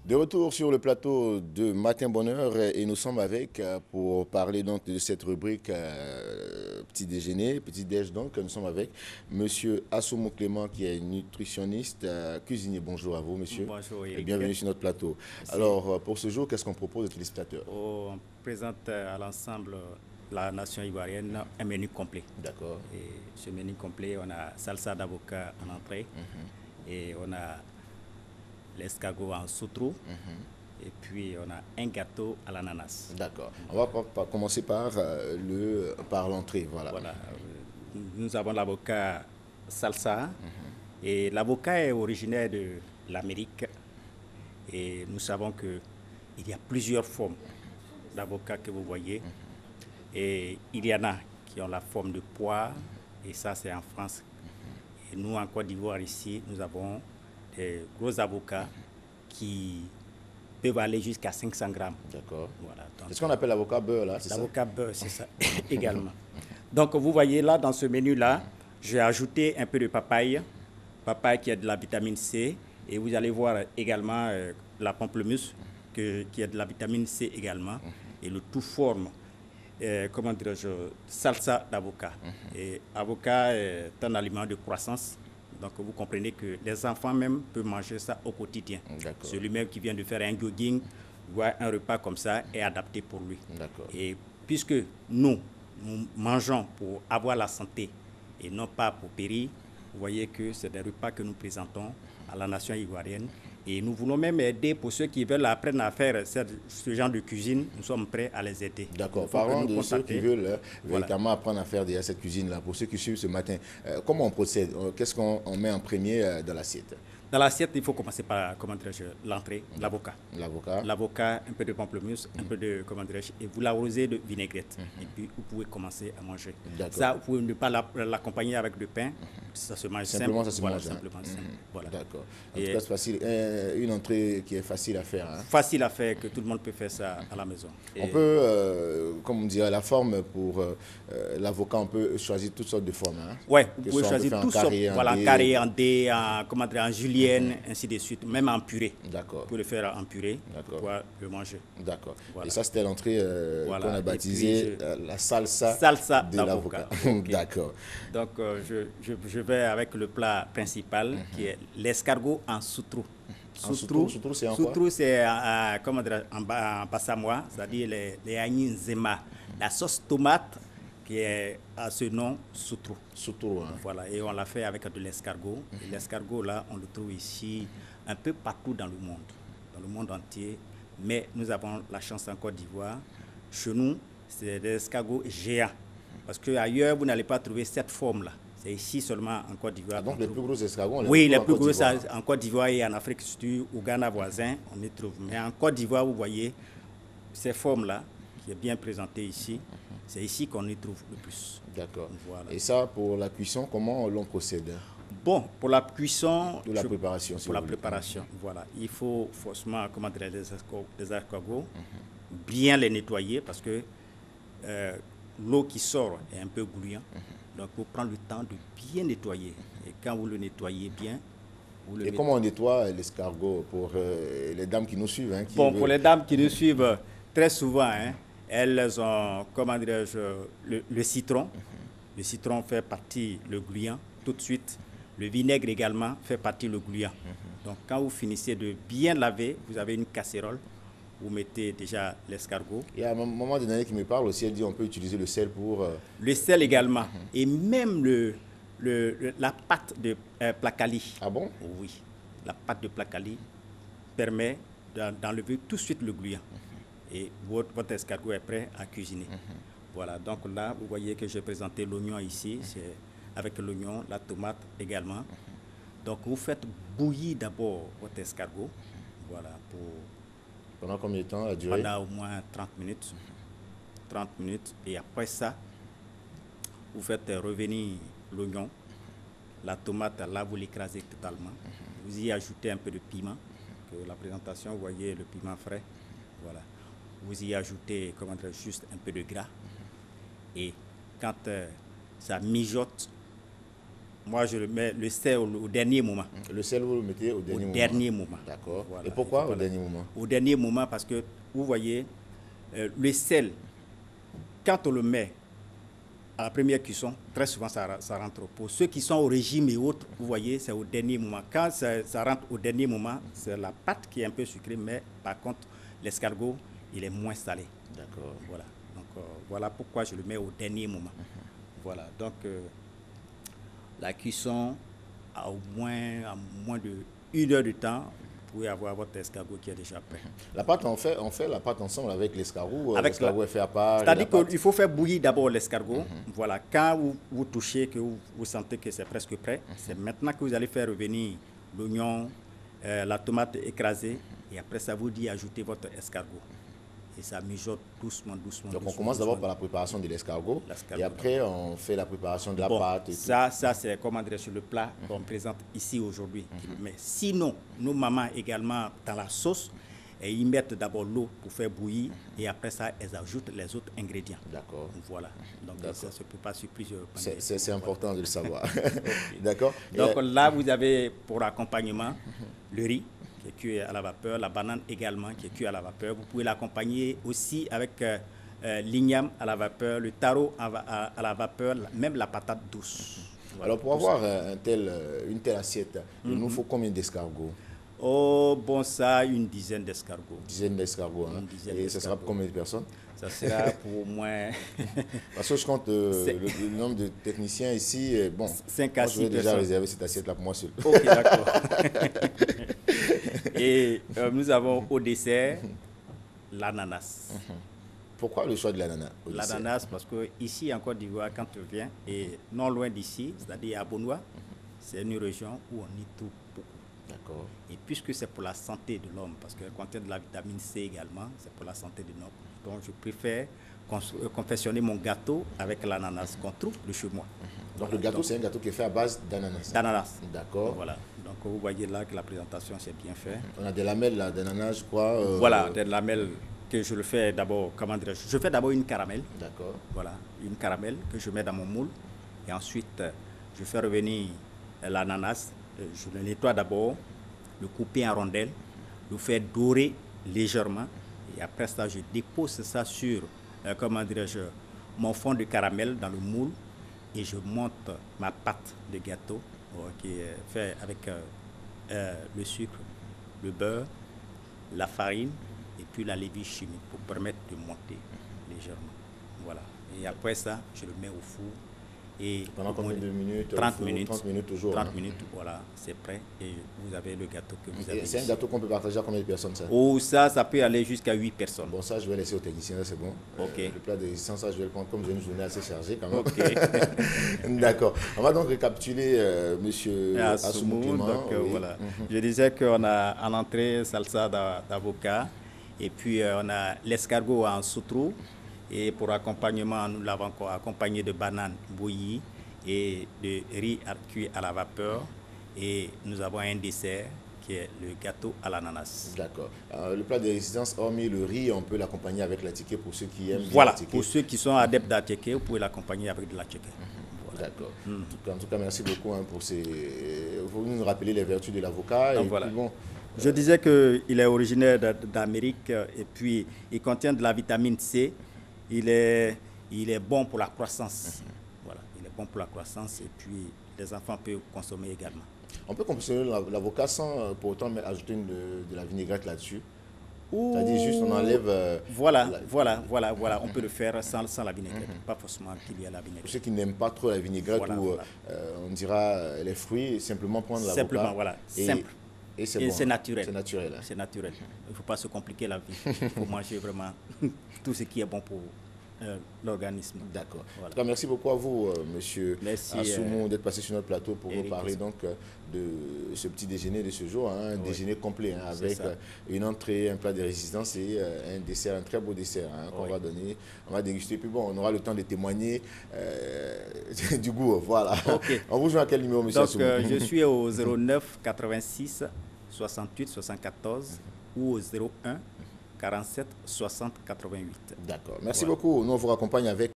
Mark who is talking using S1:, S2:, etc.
S1: De retour sur le plateau de Matin Bonheur et nous sommes avec pour parler donc de cette rubrique petit déjeuner, petit déj donc. Nous sommes avec Monsieur Assoumou Clément qui est nutritionniste, cuisinier. Bonjour à vous monsieur.
S2: Bonjour
S1: Et
S2: Eric.
S1: bienvenue sur notre plateau.
S2: Merci.
S1: Alors pour ce jour, qu'est-ce qu'on propose aux téléspectateurs?
S2: On présente à l'ensemble de la nation ivoirienne un menu complet.
S1: D'accord.
S2: Et ce menu complet, on a salsa d'avocat en entrée et on a l'escargot en soutrou. Et puis on a un gâteau à l'ananas.
S1: D'accord. On va commencer par l'entrée. Voilà.
S2: Nous avons l'avocat salsa. Et l'avocat est originaire de l'Amérique. Et nous savons qu'il y a plusieurs formes d'avocat que vous voyez. Et il y en a qui ont la forme de poire. Et ça, c'est en France. Et nous, en Côte d'Ivoire, ici, nous avons des gros avocats qui peuvent aller jusqu'à 500 grammes.
S1: D'accord.
S2: Voilà,
S1: c'est ce qu'on appelle l'avocat beurre, là, c'est ça?
S2: L'avocat beurre, c'est ça, également. Donc, vous voyez là, dans ce menu-là, j'ai ajouté un peu de papaye. Papaye qui a de la vitamine C. Et vous allez voir également la pamplemousse qui a de la vitamine C également. Et le tout forme, comment dirais-je, salsa d'avocat. Et avocat est un aliment de croissance. Donc vous comprenez que les enfants même peuvent manger ça au quotidien. Celui-même qui vient de faire un jogging, voit un repas comme ça est adapté pour lui. Et puisque nous mangeons pour avoir la santé et non pas pour périr, vous voyez que c'est des repas que nous présentons à la nation ivoirienne. Et nous voulons même aider pour ceux qui veulent apprendre à faire ce genre de cuisine. Nous sommes prêts à les aider.
S1: D'accord. Parlons de ceux qui veulent véritablement apprendre à faire déjà cette cuisine-là. Pour ceux qui suivent ce matin, comment on procède? Qu'est-ce qu'on met en premier dans l'assiette?
S2: Dans l'assiette, il faut commencer par l'entrée, l'avocat. L'avocat, un peu de pamplemousse, un peu de, et vous l'arrosez de vinaigrette. Et puis, vous pouvez commencer à manger. Ça, vous pouvez ne pas l'accompagner avec du pain. Ça se mange
S1: simplement. Ça se mange
S2: simplement. Voilà.
S1: D'accord. En tout cas, c'est facile. Une entrée qui est facile à faire. Hein?
S2: Facile à faire, que tout le monde peut faire ça à la maison.
S1: On peut, comme on dirait, la forme pour l'avocat, on peut choisir toutes sortes de formes. Hein?
S2: Oui, vous pouvez choisir toutes sortes. Voilà, en carré, en dé, en julienne. Ainsi de suite, même en purée.
S1: D'accord.
S2: Pour le faire en purée, pour pouvoir le manger.
S1: D'accord. Voilà. Et ça, c'était l'entrée qu'on a baptisée la salsa de l'avocat. Okay. D'accord.
S2: Donc, je vais avec le plat principal qui est l'escargot en soutrou.
S1: Soutrou, c'est en quoi?
S2: Soutrou, c'est en bassamois, c'est-à-dire les agnin zema. La sauce tomate qui est à ce nom soutrou.
S1: Soutrou, hein.
S2: Voilà, et on l'a fait avec de l'escargot. Et l'escargot, là, on le trouve ici un peu partout dans le monde entier. Mais nous avons la chance en Côte d'Ivoire. Chez nous, c'est des escargots géants. Parce qu'ailleurs, vous n'allez pas trouver cette forme-là. C'est ici seulement en Côte d'Ivoire.
S1: Donc les plus gros escargots,
S2: oui, les plus gros en Côte d'Ivoire et en Afrique du au Ghana voisin, on y trouve. Mais en Côte d'Ivoire, vous voyez ces formes-là, qui est bien présentée ici. C'est ici qu'on y trouve le plus.
S1: D'accord. Voilà. Et ça, pour la cuisson, comment l'on procède?
S2: Bon, pour la cuisson...
S1: Pour la préparation.
S2: Pour la préparation, voilà. Il faut forcément commander des escargots, bien les nettoyer parce que l'eau qui sort est un peu gluante. Donc, il faut prendre le temps de bien nettoyer. Et quand vous le nettoyez bien...
S1: Et comment on nettoie l'escargot pour les dames qui nous suivent? Hein,
S2: pour les dames qui nous suivent, très souvent... Hein, elles ont, le citron. Le citron fait partie le gluant tout de suite. Le vinaigre également fait partie le gluant. Donc, quand vous finissez de bien laver, vous avez une casserole. Vous mettez déjà l'escargot.
S1: Il y a un moment donné qui me parle aussi, elle dit on peut utiliser le sel pour...
S2: Le sel également. Et même la pâte de placali.
S1: Ah bon?
S2: Oui. La pâte de placali permet d'enlever tout de suite le gluant. Et votre escargot est prêt à cuisiner. Voilà, donc là, vous voyez que j'ai présenté l'oignon ici, c'est avec l'oignon, la tomate également. Donc, vous faites bouillir d'abord votre escargot. Voilà,
S1: pendant combien de temps la durée?
S2: Pendant au moins 30 minutes. 30 minutes. Et après ça, vous faites revenir l'oignon, la tomate, là, vous l'écrasez totalement. Vous y ajoutez un peu de piment. Que la présentation, vous voyez le piment frais. Voilà. Vous y ajoutez juste un peu de gras. Et quand ça mijote, Moi, je le mets le sel au dernier moment.
S1: Le sel, vous le mettez au dernier moment. D'accord.
S2: Voilà.
S1: Et pourquoi au dernier moment?
S2: Au dernier moment, parce que, vous voyez, le sel, quand on le met à la première cuisson, très souvent, ça rentre. Pour ceux qui sont au régime et autres, vous voyez, c'est au dernier moment. Quand ça rentre au dernier moment, c'est la pâte qui est un peu sucrée, mais par contre, l'escargot, il est moins salé.
S1: D'accord.
S2: Voilà. Donc, voilà pourquoi je le mets au dernier moment. Voilà. Donc, la cuisson, à moins de 1 heure de temps, vous pouvez avoir votre escargot qui est déjà prêt.
S1: La pâte, on fait la pâte ensemble avec l'escargot. L'escargot est fait à part.
S2: C'est-à-dire qu'il faut faire bouillir d'abord l'escargot. Voilà. Quand vous touchez, que vous sentez que c'est presque prêt, c'est maintenant que vous allez faire revenir l'oignon, la tomate écrasée, et après ça vous dit ajouter votre escargot. Et ça mijote doucement.
S1: Donc on commence d'abord par la préparation de l'escargot, et après on fait la préparation de la pâte. Et
S2: ça c'est comment dire sur le plat qu'on présente ici aujourd'hui. Mais sinon, nos mamans également dans la sauce, et ils mettent d'abord l'eau pour faire bouillir, et après ça elles ajoutent les autres ingrédients.
S1: D'accord.
S2: Voilà. Donc ça se prépare sur plusieurs.
S1: C'est important de le savoir. D'accord.
S2: Donc là vous avez pour accompagnement le riz qui est cuit à la vapeur, la banane également qui est cuit à la vapeur. Vous pouvez l'accompagner aussi avec l'igname à la vapeur, le taro à la vapeur, même la patate douce.
S1: Voilà. Alors pour avoir une telle assiette, il nous faut combien d'escargots?
S2: Oh, bon, ça, une dizaine d'escargots.
S1: Une dizaine d'escargots. Hein. Et ça sera pour combien de personnes?
S2: Ça sera pour au moins...
S1: Parce que je compte le nombre de techniciens ici. Bon,
S2: 5 à 6 personnes.
S1: Je vais déjà réserver cette assiette-là pour moi seul.
S2: Ok, d'accord. Et nous avons au dessert l'ananas.
S1: Pourquoi le choix de l'ananas?
S2: L'ananas, parce que ici en Côte d'Ivoire, quand tu viens, et non loin d'ici, c'est-à-dire à Bonois, c'est une région où on y trouve beaucoup.
S1: D'accord.
S2: Et puisque c'est pour la santé de l'homme, parce qu'elle contient de la vitamine C également, c'est pour la santé de l'homme. Donc je préfère confectionner mon gâteau avec l'ananas qu'on trouve de chez moi.
S1: Donc voilà, le gâteau, c'est un gâteau qui est fait à base d'ananas.
S2: D'ananas.
S1: D'accord.
S2: Voilà. Donc vous voyez là que la présentation c'est bien fait.
S1: On a des lamelles là, d'ananas, je crois.
S2: Voilà, des lamelles que je le fais d'abord, comment dirais-je, je fais d'abord une caramel.
S1: D'accord.
S2: Voilà, une caramel que je mets dans mon moule. Et ensuite, je fais revenir l'ananas. Je le nettoie d'abord, le couper en rondelles, le faire dorer légèrement. Et après ça, je dépose ça sur, comment dirais-je, mon fond de caramel dans le moule. Et je monte ma pâte de gâteau qui est fait avec le sucre, le beurre, la farine et puis la levure chimique pour permettre de monter légèrement. Voilà. Et après ça, je le mets au four. Et
S1: pendant combien de minutes?
S2: 30 minutes.
S1: 30 minutes toujours.
S2: 30 minutes, voilà, c'est prêt. Et vous avez le gâteau que vous avez.
S1: C'est un gâteau qu'on peut partager à combien de personnes ça?
S2: Oh, ça peut aller jusqu'à 8 personnes.
S1: Bon, ça, je vais laisser au technicien, là, c'est bon.
S2: Ok.
S1: Le plat de résistance, ça, je vais le prendre comme j'ai une journée assez chargée quand même.
S2: Ok.
S1: D'accord. On va donc récapituler, monsieur Assoumou Clément.
S2: Donc,
S1: oui.
S2: voilà. Je disais qu'on a en entrée salsa d'avocat. Et puis, on a l'escargot en sautrou. Et pour accompagnement, nous l'avons encore accompagné de bananes bouillies et de riz cuit à la vapeur. Et nous avons un dessert qui est le gâteau à l'ananas.
S1: D'accord. Le plat de résistance, hormis le riz, on peut l'accompagner avec la tické pour ceux qui aiment.
S2: Voilà, pour ceux qui sont adeptes de la tické, vous pouvez l'accompagner avec de la tické.
S1: Voilà. D'accord. En tout cas, merci beaucoup pour ces... Vous nous rappeler les vertus de l'avocat.
S2: Voilà.
S1: Bon,
S2: je disais qu'il est originaire d'Amérique et puis il contient de la vitamine C. Il est bon pour la croissance. Voilà, il est bon pour la croissance et puis les enfants peuvent consommer également.
S1: On peut consommer l'avocat sans pour autant ajouter de la vinaigrette là-dessus. C'est-à-dire juste on enlève...
S2: Voilà. On peut le faire sans la vinaigrette. Pas forcément qu'il y ait la vinaigrette.
S1: Pour ceux qui n'aiment pas trop la vinaigrette on dira les fruits, simplement prendre l'avocat.
S2: Simplement, voilà. Simple.
S1: Et c'est bon.
S2: C'est naturel.
S1: C'est naturel.
S2: C'est naturel. Il ne faut pas se compliquer la vie. Il faut manger vraiment tout ce qui est bon pour l'organisme.
S1: D'accord. Voilà. En tout cas, merci beaucoup à vous, monsieur Assoumou, d'être passé sur notre plateau pour nous parler donc, de ce petit déjeuner de ce jour, un déjeuner complet avec une entrée, un plat de résistance et un dessert, un très beau dessert qu'on va donner. On va déguster. Puis bon, on aura le temps de témoigner du goût. Voilà.
S2: Okay.
S1: On vous joue à quel numéro, monsieur Assoumou?
S2: Je suis au 09 86 68 74 ou au 01 47 60 88.
S1: D'accord. Merci beaucoup. Nous, on vous raccompagne avec